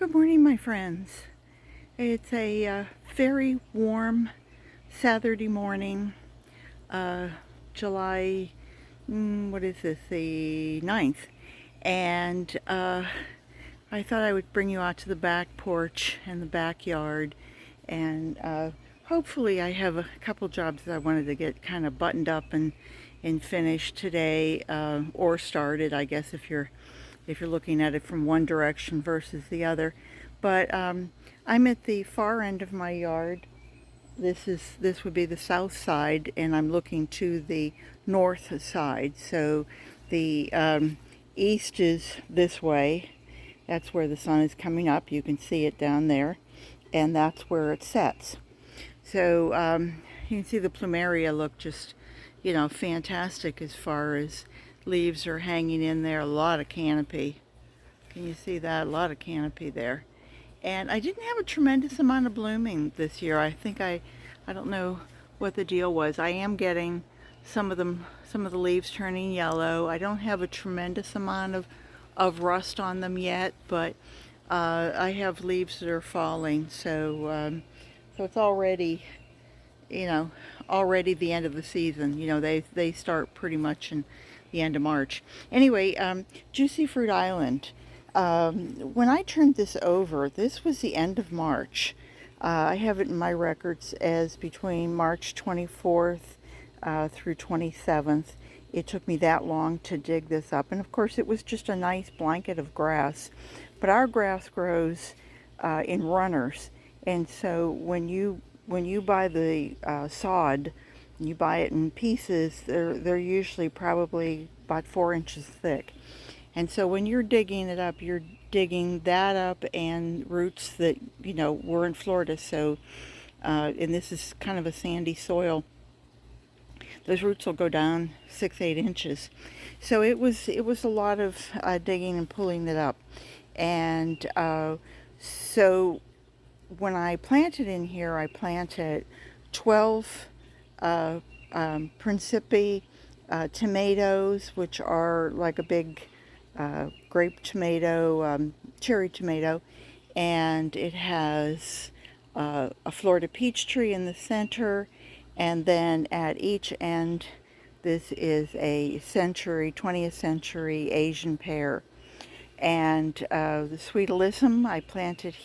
Good morning, my friends. It's a very warm Saturday morning, July, what is this, the 9th. And I thought I would bring you out to the back porch and the backyard. And hopefully I have a couple jobs that I wanted to get kind of buttoned up and finished today, or started, I guess, if you're looking at it from one direction versus the other. But I'm at the far end of my yard. This would be the south side, and I'm looking to the north side. So the east is this way. That's where the sun is coming up. You can see it down there, and that's where it sets. So you can see the plumeria look just, fantastic as far as leaves are hanging in there. A lot of canopy. Can you see that? A lot of canopy there. And I didn't have a tremendous amount of blooming this year. I think I don't know what the deal was. I am getting some of the leaves turning yellow. I don't have a tremendous amount of rust on them yet, but I have leaves that are falling. So it's already, already the end of the season. They start pretty much in the end of March. Anyway, Juicy Fruit Island. When I turned this over, this was the end of March. I have it in my records as between March 24th through 27th. It took me that long to dig this up. And of course, it was just a nice blanket of grass. But our grass grows in runners. And so when you buy the sod, you buy it in pieces, they're usually probably about 4 inches thick. And so when you're digging it up, you're digging that up and roots that, were in Florida. So, and this is kind of a sandy soil. Those roots will go down 6-8 inches. So it was a lot of digging and pulling it up. And so when I planted in here, I planted 12 Principi tomatoes, which are like a big grape tomato, cherry tomato, and it has a Florida peach tree in the center, and then at each end this is a 20th century Asian pear. And the Sweet Alyssum, I planted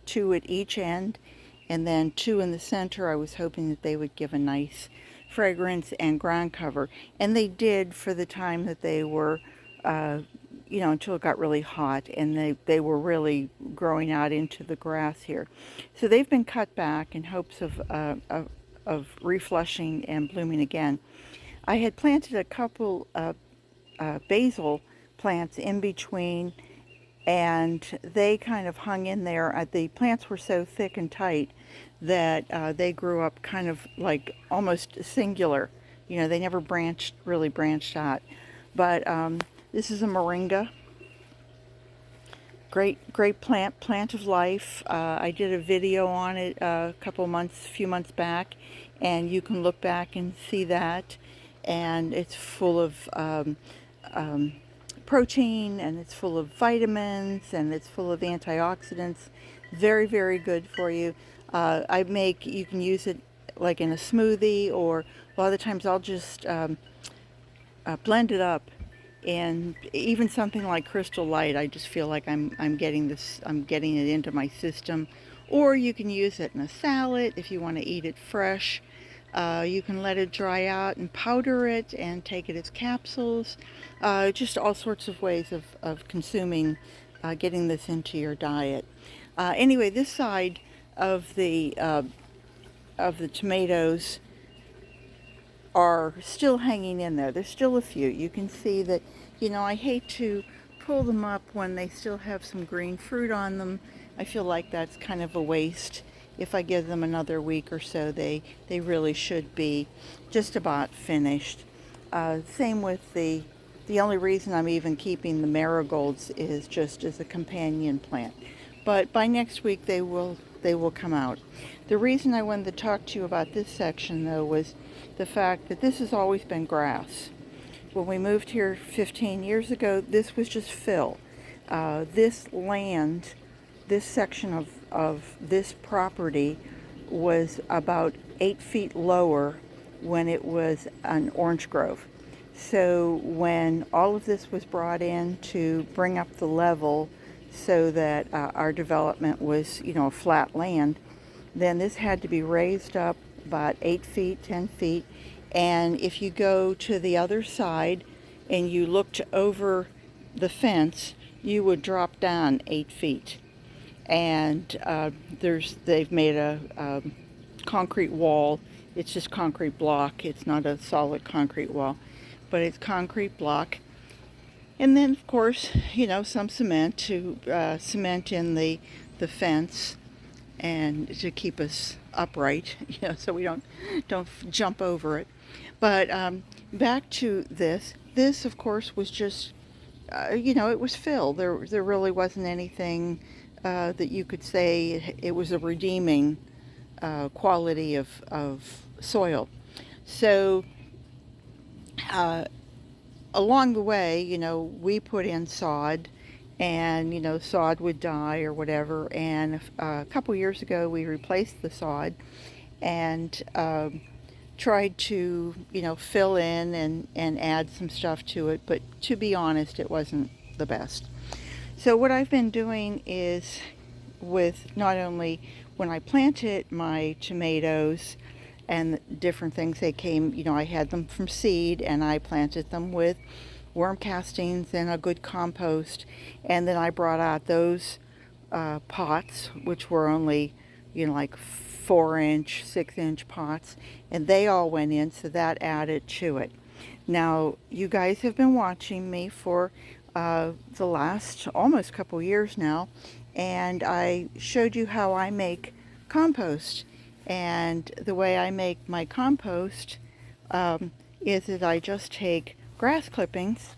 2 at each end, and then 2 in the center. I was hoping that they would give a nice fragrance and ground cover, and they did for the time that they were until it got really hot, and they were really growing out into the grass here. So they've been cut back in hopes of reflushing and blooming again. I had planted a couple basil plants in between, and they kind of hung in there. The plants were so thick and tight that they grew up kind of like almost singular. They never really branched out. But this is a Moringa. Great plant of life. I did a video on it a few months back, and you can look back and see that. And it's full of protein, and it's full of vitamins, and it's full of antioxidants. Very, very good for you. You can use it like in a smoothie, or a lot of the times I'll just blend it up. And even something like Crystal Light, I just feel like I'm getting it into my system. Or you can use it in a salad if you want to eat it fresh. You can let it dry out and powder it and take it as capsules. Just all sorts of ways of consuming, getting this into your diet. Anyway, this side of the tomatoes are still hanging in there. There's still a few. You can see that, I hate to pull them up when they still have some green fruit on them. I feel like that's kind of a waste. If I give them another week or so, they really should be just about finished. Same with the only reason I'm even keeping the marigolds is just as a companion plant. But by next week they will come out. The reason I wanted to talk to you about this section, though, was the fact that this has always been grass. When we moved here 15 years ago, this was just fill. This land this section of this property was about 8 feet lower when it was an orange grove. So when all of this was brought in to bring up the level so that our development was, you know, flat land, then this had to be raised up about 8 feet, 10 feet. And if you go to the other side and you looked over the fence, you would drop down 8 feet. And they've made a concrete wall. It's just concrete block. It's not a solid concrete wall, but it's concrete block. And then, of course, you know, some cement to cement in the fence and to keep us upright, you know, so we don't jump over it. But back to this. This, of course, was just you know, it was fill. There really wasn't anything that you could say it was a redeeming quality of soil. So along the way, you know, we put in sod, and, you know, sod would die or whatever. And a couple years ago, we replaced the sod and tried to, you know, fill in and add some stuff to it. But to be honest, it wasn't the best. So what I've been doing is, with not only when I planted my tomatoes and different things, they came, you know, I had them from seed and I planted them with worm castings and a good compost, and then I brought out those pots, which were only, you know, like 4-inch, 6-inch pots, and they all went in, so that added to it. Now, you guys have been watching me for the last almost couple years now, and I showed you how I make compost. And the way I make my compost is that I just take grass clippings.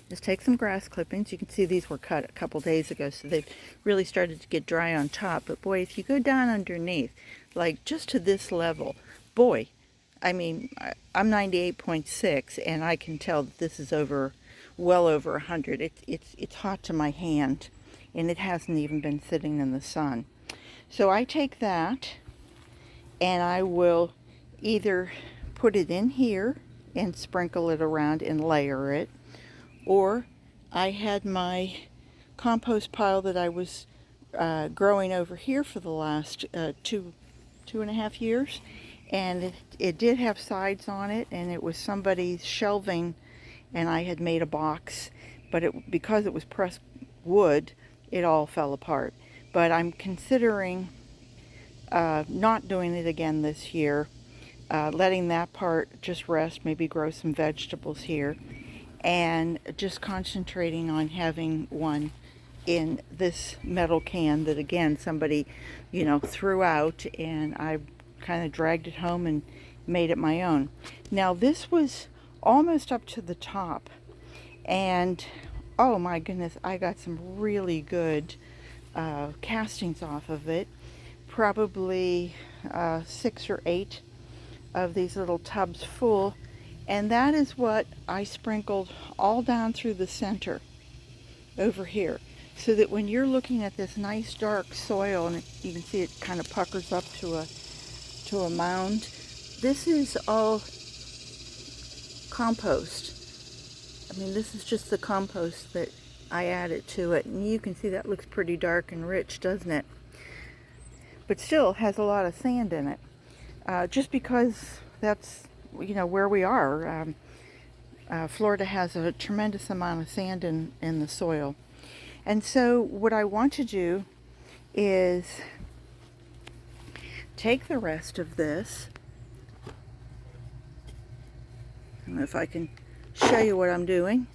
Just take some grass clippings. You can see these were cut a couple days ago, so they've really started to get dry on top. But boy, if you go down underneath, like just to this level, boy, I mean, I'm 98.6, and I can tell that this is well over 100. It's hot to my hand, and it hasn't even been sitting in the sun. So I take that, and I will either put it in here and sprinkle it around and layer it, or I had my compost pile that I was growing over here for the last 2.5 years, and it did have sides on it, and it was somebody's shelving, and I had made a box, but because it was pressed wood, it all fell apart. But I'm considering not doing it again this year, letting that part just rest, maybe grow some vegetables here, and just concentrating on having one in this metal can that, again, somebody, you know, threw out, and I kind of dragged it home and made it my own. Now, this was almost up to the top, and oh my goodness, I got some really good castings off of it. Probably 6 or 8 of these little tubs full, and that is what I sprinkled all down through the center over here, so that when you're looking at this nice dark soil, and you can see it kind of puckers up to a mound, this is all compost. I mean, this is just the compost that I added to it, and you can see that looks pretty dark and rich, doesn't it? But still has a lot of sand in it, just because that's, you know, where we are. Florida has a tremendous amount of sand in the soil. And so what I want to do is take the rest of this. I don't know if I can show you what I'm doing,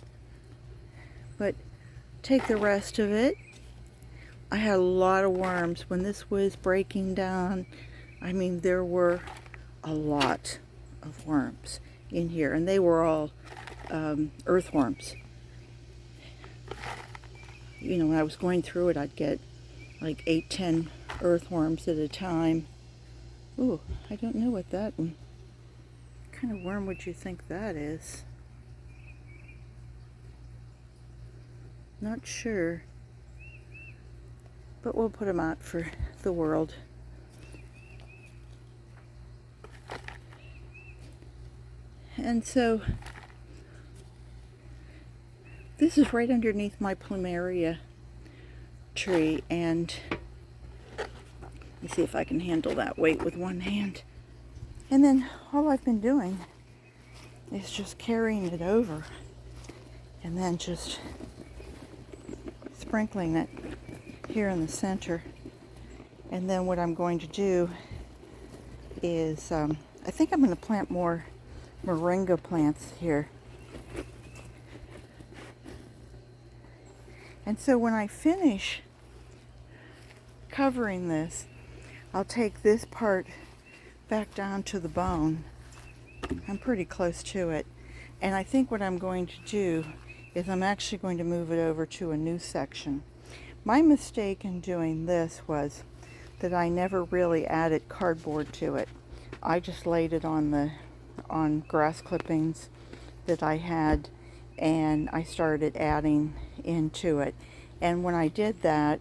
but take the rest of it. I had a lot of worms when this was breaking down. I mean, there were a lot of worms in here, and they were all earthworms. You know, when I was going through it, I'd get like 8-10 earthworms at a time. Ooh, I don't know what that one. What kind of worm would you think that is? Not sure. but we'll put them out for the world. And so this is right underneath my plumeria tree, and let me see if I can handle that weight with one hand. And then all I've been doing is just carrying it over and then just sprinkling it here in the center. And then what I'm going to do is I think I'm going to plant more Moringa plants here. And so when I finish covering this, I'll take this part back down to the bone. I'm pretty close to it. And I think what I'm going to do is I'm actually going to move it over to a new section. My mistake in doing this was that I never really added cardboard to it. I just laid it on grass clippings that I had, and I started adding into it. And when I did that,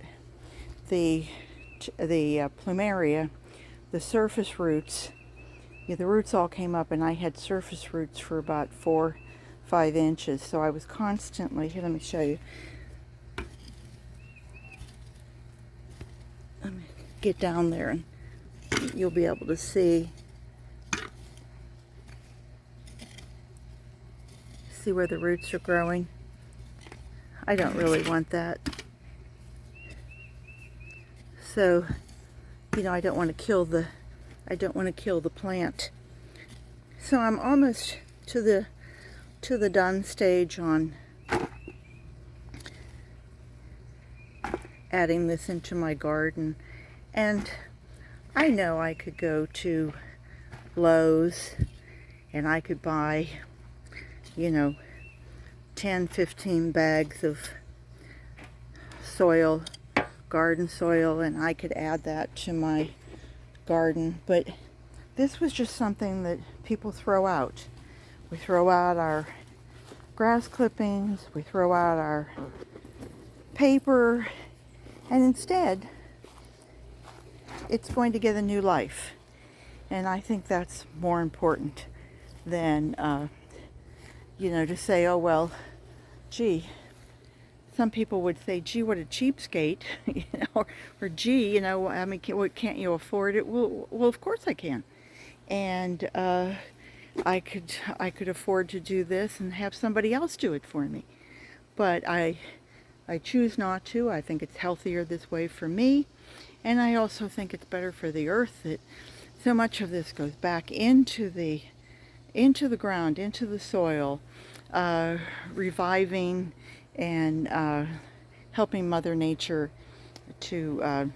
the plumeria, the surface roots, the roots all came up, and I had surface roots for about 4-5 inches. So I was constantly, here, let me show you. Let me get down there and you'll be able to see where the roots are growing. I don't really want that. So, I don't want to kill the plant. So I'm almost to the done stage on adding this into my garden. And I know I could go to Lowe's and I could buy 10-15 bags of soil, garden soil, and I could add that to my garden. But this was just something that people throw out. We throw out our grass clippings, we throw out our paper, and instead it's going to get a new life. And I think that's more important than to say, oh well, gee, some people would say, gee, what a cheapskate, or gee, I mean, can't you afford it? Well, of course I can. And I could afford to do this and have somebody else do it for me. But I choose not to. I think it's healthier this way for me. And I also think it's better for the earth that so much of this goes back into the ground, into the soil, reviving and helping Mother Nature to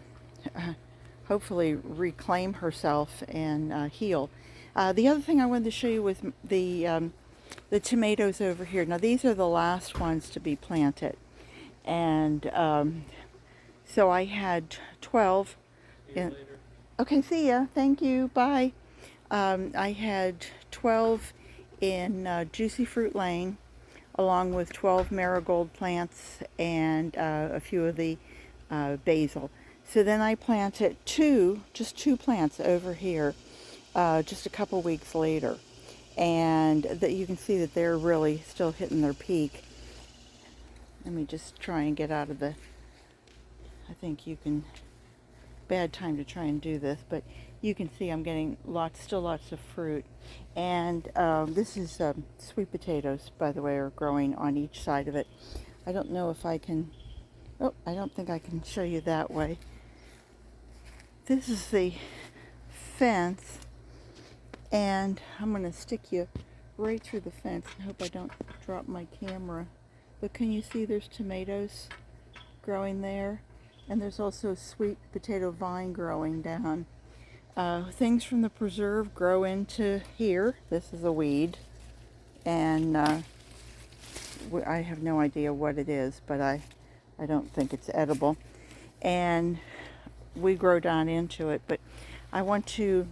hopefully reclaim herself and heal. The other thing I wanted to show you was the tomatoes over here. Now these are the last ones to be planted, and so I had 12. Okay, see ya. Thank you. Bye. I had 12 in Juicy Fruit Lane, along with 12 marigold plants and a few of the basil. So then I planted just two plants over here just a couple weeks later. And that you can see that they're really still hitting their peak. Let me just try and get out of the, I think you can, bad time to try and do this, but you can see I'm getting still lots of fruit. And this is sweet potatoes, by the way, are growing on each side of it. I don't know if I can, I don't think I can show you that way. This is the fence, and I'm going to stick you right through the fence. I hope I don't drop my camera. But can you see there's tomatoes growing there? And there's also a sweet potato vine growing down. Things from the preserve grow into here. This is a weed, and I have no idea what it is, but I don't think it's edible. And we grow down into it, but I want to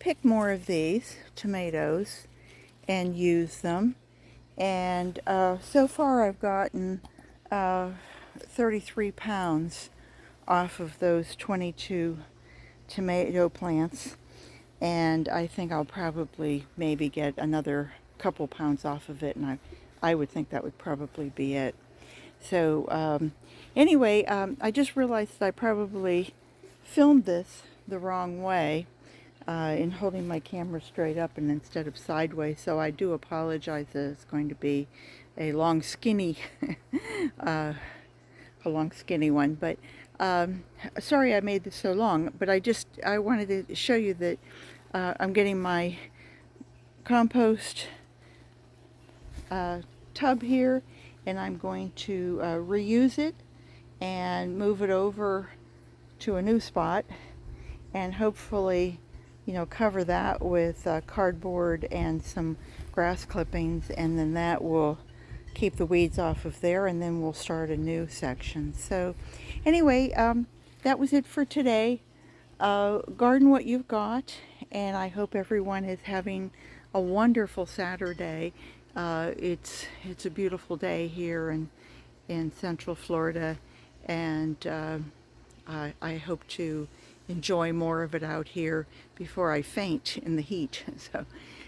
pick more of these tomatoes and use them. And so far I've gotten 33 pounds off of those 22 tomato plants, and I think I'll probably maybe get another couple pounds off of it, and I would think that would probably be it. So anyway, I just realized that I probably filmed this the wrong way in holding my camera straight up and instead of sideways, so I do apologize that it's going to be a long skinny one, but sorry I made this so long, but I wanted to show you that I'm getting my compost tub here, and I'm going to reuse it and move it over to a new spot, and hopefully, you know, cover that with cardboard and some grass clippings, and then that will keep the weeds off of there, and then we'll start a new section. So anyway, that was it for today. Garden what you've got, and I hope everyone is having a wonderful Saturday. It's a beautiful day here in Central Florida, and I hope to enjoy more of it out here before I faint in the heat. So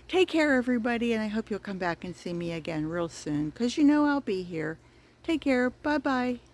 take care, everybody, and I hope you'll come back and see me again real soon, because you know I'll be here. Take care. Bye-bye.